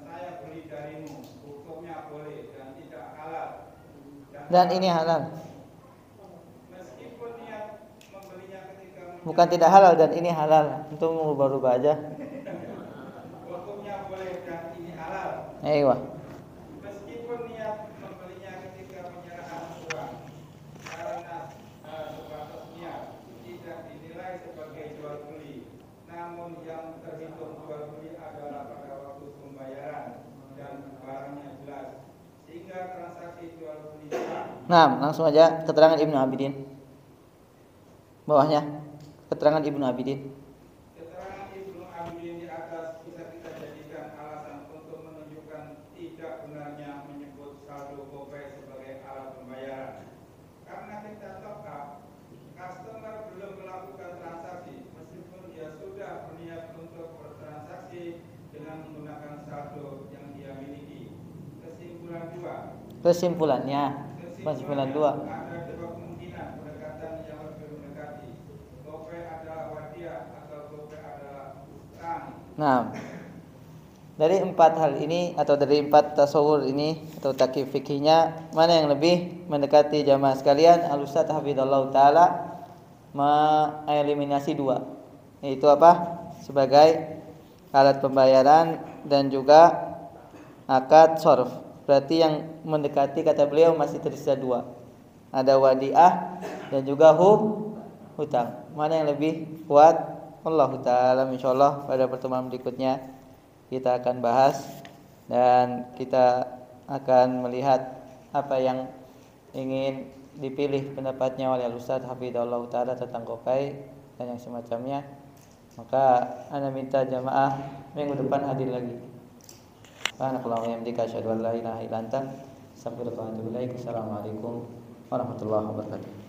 saya beli darimu, hukumnya boleh dan tidak halal. dan ini halal. Meskipun niat membelinya ketika Bukan tidak halal dan ini halal. Untuk mengubah-ubah aja. hukumnya boleh dan ini halal. Ayo. Meskipun niat membelinya ketika penyerahan uang karena sebatas niat tidak dinilai sebagai jual beli, namun yang terhitung jual beli adalah pada waktu pembayaran dan barangnya jelas, sehingga transaksi jual beli sah. Nah, langsung aja keterangan Ibnu Abidin. Bawahnya keterangan Ibnu Abidin. Keterangan Ibnu Abidin di atas bisa kita jadikan alasan untuk menunjukkan tidak benarnya menyebut saldo GoPay sebagai alat pembayaran. Karena kita tetap customer belum melakukan transaksi meskipun dia sudah berniat untuk bertransaksi dengan menggunakan saldo yang dia miliki. Kesimpulannya, kesimpulan 2. Ada dua kemungkinan pendekatan yang lebih mendekati. GoPay adalah wadiah atau GoPay adalah utang. Nah, dari 4 hal ini atau dari 4 tasawur ini atau takyif fikihnya, mana yang lebih mendekati jamaah sekalian? Al-Ustaz hafizallahu taala mengeliminasi 2, yaitu apa? Sebagai alat pembayaran dan juga akad sorf. Berarti yang mendekati kata beliau masih tersisa 2. Ada wadiah dan juga hutang. Mana yang lebih kuat? Wallahu taala, insyaallah pada pertemuan berikutnya kita akan bahas dan kita akan melihat apa yang ingin dipilih pendapatnya oleh Ustaz hafizallahu taala tentang GoPay dan yang semacamnya. Maka ana minta jamaah minggu depan hadir lagi. Subhanallah wa bihamdika asyhadu an la ilaha illa anta astaghfiruka wa atubu ilaik. Assalamualaikum warahmatullahi wabarakatuh.